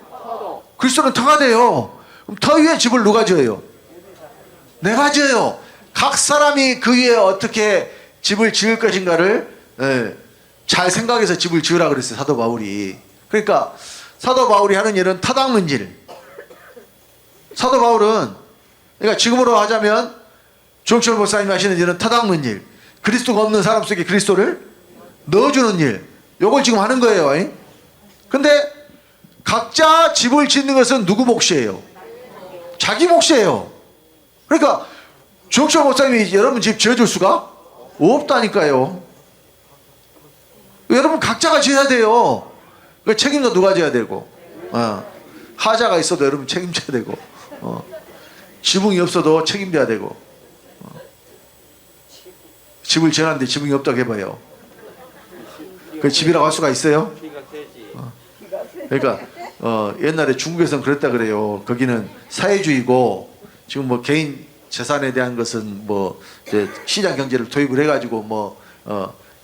그리스도는 터가 돼요. 그럼 터 위에 집을 누가 지어요? 내가 지어요. 각 사람이 그 위에 어떻게 집을 지을 것인가를 잘 생각해서 집을 지으라 그랬어요. 사도 바울이. 그러니까 사도 바울이 하는 일은 터 닦는 일. 사도 바울은 그러니까 지금으로 하자면 조홍철 목사님이 하시는 일은 터 닦는 일. 그리스도가 없는 사람 속에 그리스도를 넣어주는 일. 요걸 지금 하는 거예요. 근데 각자 집을 짓는 것은 누구 몫이에요? 자기 몫이에요. 그러니까 조홍철 목사님이 여러분 집 지어줄 수가 없다니까요. 여러분 각자가 지어야 돼요. 그 책임도 누가 져야 되고, 하자가 있어도 여러분 책임져야 되고, 지붕이 없어도 책임져야 되고, 집을 지어놨는데 지붕이 없다고 해봐요. 그 집이라고 할 수가 있어요? 그러니까 옛날에 중국에서는 그랬다 그래요. 거기는 사회주의고 지금 뭐 개인 재산에 대한 것은 뭐 이제 시장 경제를 도입을 해가지고 뭐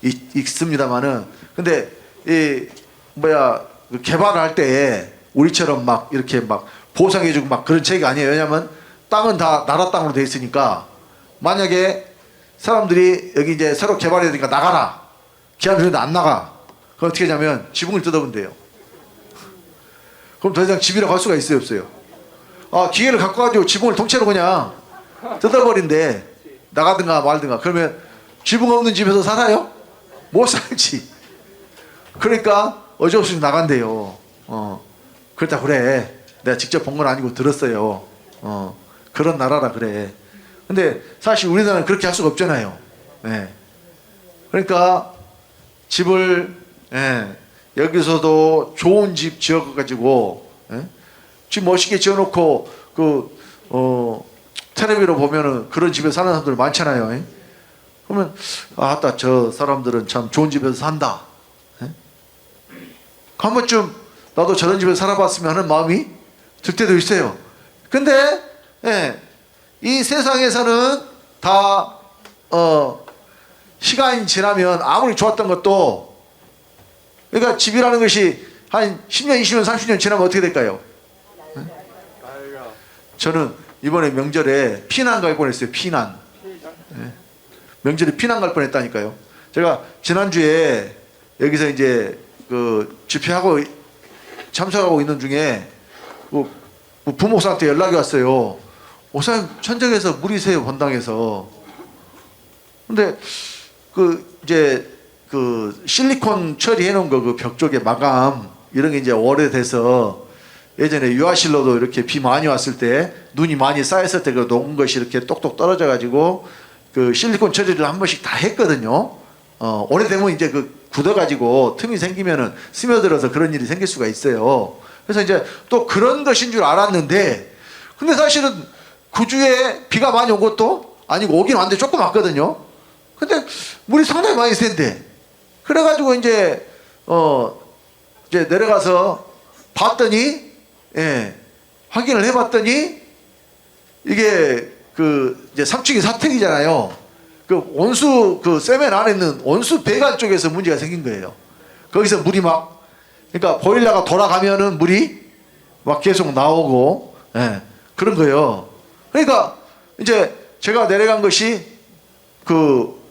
있습니다만은 근데 이 그 개발을 할 때 우리처럼 막 이렇게 막 보상해주고 막 그런 체계가 아니에요. 왜냐하면 땅은 다 나라 땅으로 돼 있으니까 만약에 사람들이 여기 이제 새로 개발해야 되니까 나가라. 기한 전인데 안 나가. 그럼 어떻게 하냐면 지붕을 뜯어본대요. 그럼 더 이상 집이라고 할 수가 있어요, 없어요? 기계를 갖고 가지고 지붕을 통째로 그냥 뜯어버린대. 나가든가 말든가. 그러면 지붕 없는 집에서 살아요? 못 살지. 그러니까 어쩔 수 없이 나간대요. 그렇다 그래. 내가 직접 본 건 아니고 들었어요. 그런 나라라 그래. 근데 사실 우리나라는 그렇게 할 수가 없잖아요. 그러니까 집을 여기서도 좋은 집 지어가지고 집 멋있게 지어놓고 텔레비로 보면은 그런 집에 사는 사람들 많잖아요. 그러면 아따 저 사람들은 참 좋은 집에서 산다. 한 번쯤 나도 저런 집에서 살아봤으면 하는 마음이 들 때도 있어요. 근데 이 세상에서는 다 시간이 지나면 아무리 좋았던 것도 그러니까 집이라는 것이 한 10년, 20년, 30년 지나면 어떻게 될까요? 저는 이번에 명절에 피난 갈 뻔했어요. 피난. 명절에 피난 갈 뻔했다니까요. 제가 지난주에 여기서 이제 그 집회하고 참석하고 있는 중에 부목사한테 연락이 왔어요. 목사님 천정에서 물이 새요 본당에서. 근데 이제 실리콘 처리해 놓은 거 그 벽 쪽에 마감 이런 게 이제 오래돼서 예전에 유아실로도 이렇게 비 많이 왔을 때 눈이 많이 쌓였을 때 그 녹은 것이 이렇게 똑똑 떨어져 가지고 그 실리콘 처리를 한 번씩 다 했거든요. 오래되면 이제 그 굳어가지고 틈이 생기면은 스며들어서 그런 일이 생길 수가 있어요. 그래서 이제 또 그런 것인 줄 알았는데, 근데 사실은 그 주에 비가 많이 온 것도 아니고 오긴 왔는데 조금 왔거든요. 근데 물이 상당히 많이 센데, 그래가지고 이제 이제 내려가서 봤더니, 예, 확인을 해봤더니 이게 그 이제 3층이 사택이잖아요. 그 온수 그 세면 안에 있는 온수 배관 쪽에서 문제가 생긴 거예요. 거기서 물이 막, 그러니까 보일러가 돌아가면은 물이 막 계속 나오고, 예, 그런 거예요. 그러니까 이제 제가 내려간 것이 그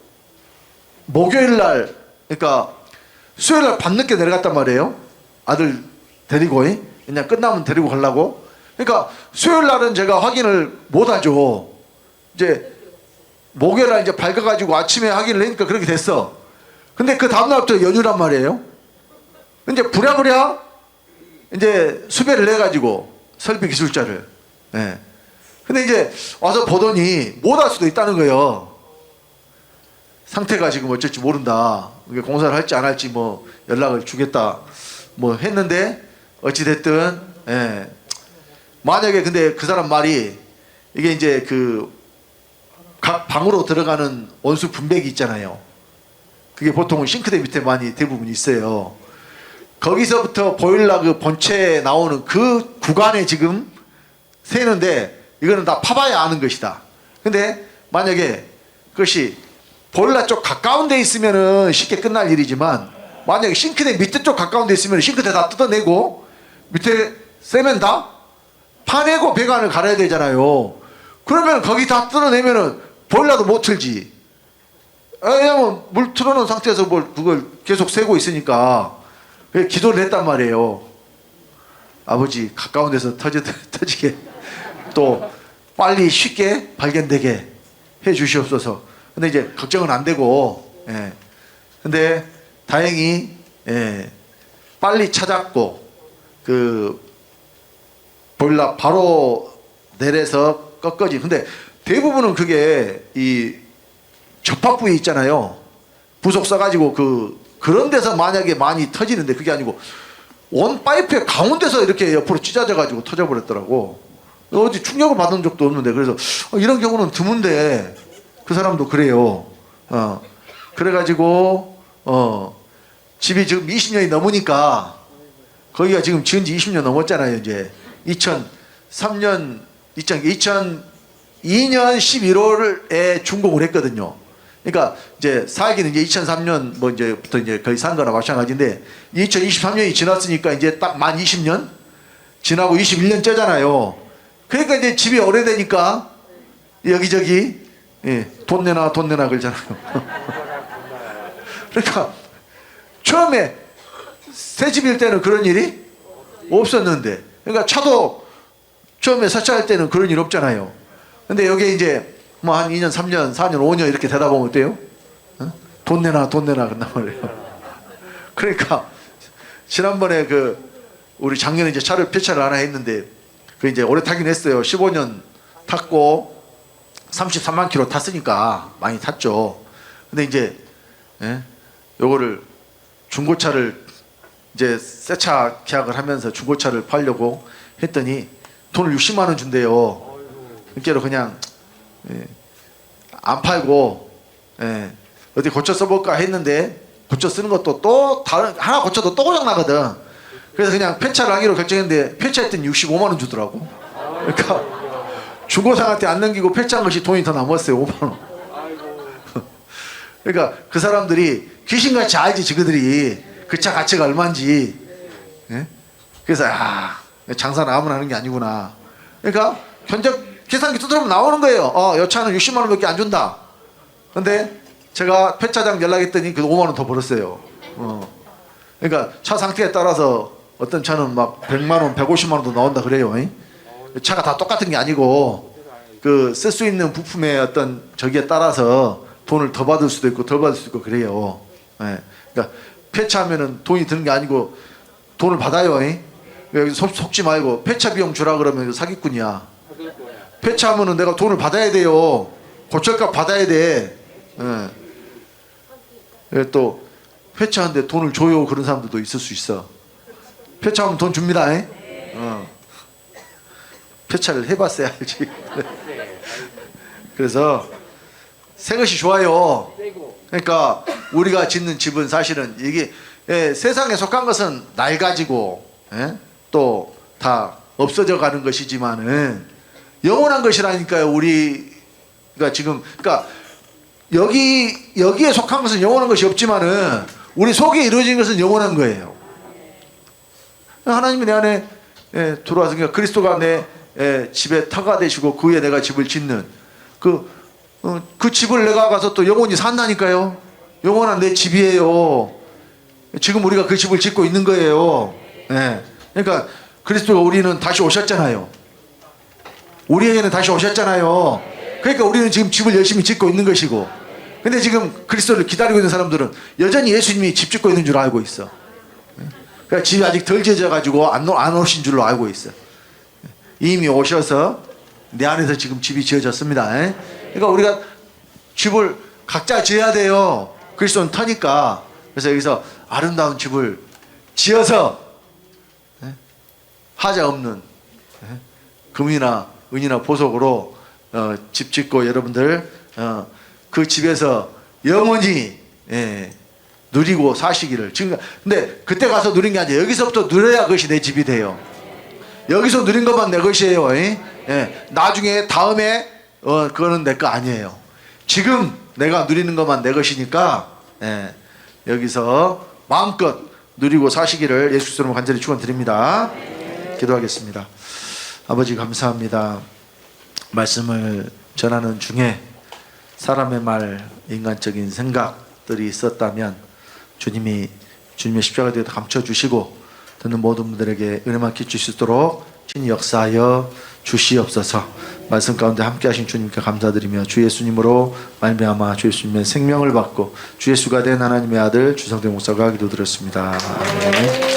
목요일 날, 그러니까 수요일 날 밤늦게 내려갔단 말이에요. 아들 데리고, 그냥 끝나면 데리고 가려고. 그러니까 수요일 날은 제가 확인을 못 하죠. 이제 목요일 날 이제 밝아가지고 아침에 확인을 하니까 그렇게 됐어. 근데 그 다음날부터 연휴란 말이에요. 이제 부랴부랴 이제 수배를 해가지고 설비 기술자를. 예. 근데 이제 와서 보더니 못 할 수도 있다는 거예요. 상태가 지금 어쩔지 모른다. 공사를 할지 안 할지 뭐 연락을 주겠다 뭐 했는데, 어찌됐든, 예. 만약에 근데 그 사람 말이, 이게 이제 그 각 방으로 들어가는 온수 분배기 있잖아요. 그게 보통은 싱크대 밑에 많이 대부분 있어요. 거기서부터 보일러 그 본체에 나오는 그 구간에 지금 새는데, 이거는 다 파봐야 아는 것이다. 근데 만약에 그것이 보일러 쪽 가까운 데 있으면은 쉽게 끝날 일이지만, 만약에 싱크대 밑에 쪽 가까운 데 있으면 싱크대 다 뜯어내고 밑에 세면 다 파내고 배관을 갈아야 되잖아요. 그러면 거기 다 뜯어내면은 보일러도 못 틀지. 왜냐면 물 틀어놓은 상태에서 뭘 그걸 계속 새고 있으니까. 기도를 했단 말이에요. 아버지, 가까운 데서 터지게 또 빨리 쉽게 발견되게 해 주시옵소서. 근데 이제 걱정은 안 되고, 예. 근데 다행히, 예, 빨리 찾았고, 그 보일러 바로 내려서 꺾어지. 근데 대부분은 그게 이 접합 부위 있잖아요. 부속 써가지고 그런 데서 만약에 많이 터지는데, 그게 아니고 원 파이프의 가운데서 이렇게 옆으로 찢어져가지고 터져버렸더라고. 어디 충격을 받은 적도 없는데. 그래서 이런 경우는 드문데 그 사람도 그래요. 그래가지고 집이 지금 20년이 넘으니까, 거기가 지금 지은 지 20년 넘었잖아요. 이제 2002년 11월에 준공을 했거든요. 그러니까 이제 사기는 이제 2003년 뭐 이제부터 이제 거의 산 거나 마찬가지인데, 2023년이 지났으니까 이제 딱 만 20년 지나고 21년째잖아요. 그러니까 이제 집이 오래되니까 여기저기, 예, 돈 내놔 그러잖아요. 그러니까 처음에 새 집일 때는 그런 일이 없었는데, 그러니까 차도 처음에 세차할 때는 그런 일 없잖아요. 근데 여기 이제 뭐 한 2년, 3년, 4년, 5년 이렇게 되다 보면 어때요? 돈 내놔 그런단 말이에요. 그러니까 지난번에 우리 작년에 이제 차를 폐차를 하나 했는데, 그 이제 오래 타긴 했어요. 15년 탔고 33만 킬로 탔으니까 많이 탔죠. 근데 이제, 예, 요거를 중고차를 이제 새차 계약을 하면서 중고차를 팔려고 했더니 돈을 60만 원 준대요. 그러니까 그냥, 예, 안 팔고, 예, 어디 고쳐 써볼까 했는데, 고쳐 쓰는 것도 또 다른 하나 고쳐도 또 고장 나거든. 그래서 그냥 폐차를 하기로 결정했는데, 폐차했더니 65만 원 주더라고. 그러니까 중고상한테 안 넘기고 폐차한 것이 돈이 더 남았어요. 5만 원. 그러니까 그 사람들이 귀신같이 알지, 지그들이 그 차 가치가 얼마인지. 예? 그래서 장사는 아무나 하는 게 아니구나. 그러니까 견적 계산기 두드리면 나오는 거예요. 이 차는 60만 원밖에 안 준다. 근데 제가 폐차장 연락했더니 그 5만 원 더 벌었어요. 그러니까 차 상태에 따라서 어떤 차는 막 100만 원, 150만 원도 나온다 그래요. 차가 다 똑같은 게 아니고 그 쓸 수 있는 부품의 어떤 저기에 따라서 돈을 더 받을 수도 있고 덜 받을 수도 있고 그래요. 예. 그러니까 폐차하면은 돈이 드는 게 아니고 돈을 받아요. 여기 속지 말고 폐차 비용 주라 그러면 사기꾼이야. 폐차하면은 내가 돈을 받아야 돼요. 고철값 받아야 돼. 예. 또 회차하는데 돈을 줘요 그런 사람들도 있을 수 있어. 회차하면 돈 줍니다. 회차를 해봤어야 알지. 그래서 새 것이 좋아요. 그러니까 우리가 짓는 집은 사실은 이게 세상에 속한 것은 낡아지고 또 다 없어져 가는 것이지만은 영원한 것이라니까요. 우리가 지금 그러니까 여기에 속한 것은 영원한 것이 없지만은 우리 속에 이루어진 것은 영원한 거예요. 하나님이 내 안에 들어와서 그러니까 그리스도가 내 집에 터가 되시고 그 위에 내가 집을 짓는 그 집을 내가 가서 또 영원히 산다니까요. 영원한 내 집이에요. 지금 우리가 그 집을 짓고 있는 거예요. 그러니까 그리스도가 우리는 다시 오셨잖아요. 우리에게는 다시 오셨잖아요. 그러니까 우리는 지금 집을 열심히 짓고 있는 것이고, 근데 지금 그리스도를 기다리고 있는 사람들은 여전히 예수님이 집 짓고 있는 줄 알고 있어. 그러니까 집이 아직 덜 지어져 가지고 안 오신 줄로 알고 있어. 이미 오셔서 내 안에서 지금 집이 지어졌습니다. 그러니까 우리가 집을 각자 지어야 돼요. 그리스도는 터니까. 그래서 여기서 아름다운 집을 지어서 하자 없는 금이나 은이나 보석으로 집 짓고 여러분들 그 집에서 영원히 누리고 사시기를. 지금 근데 그때 가서 누린 게 아니라 여기서부터 누려야 그것이 내 집이 돼요. 여기서 누린 것만 내 것이에요. 나중에 다음에 그거는 내 거 아니에요. 지금 내가 누리는 것만 내 것이니까 여기서 마음껏 누리고 사시기를 예수 그리스도로 간절히 축원드립니다. 기도하겠습니다. 아버지 감사합니다. 말씀을 전하는 중에 사람의 말, 인간적인 생각들이 있었다면 주님의 십자가 되어 감춰주시고 듣는 모든 분들에게 은혜만 끼칠 수 있도록 친히 역사하여 주시옵소서. 말씀 가운데 함께 하신 주님께 감사드리며 주 예수님으로 말미암아 주 예수님의 생명을 받고 주 예수가 된 하나님의 아들 주성대 목사가 기도드렸습니다. 아멘.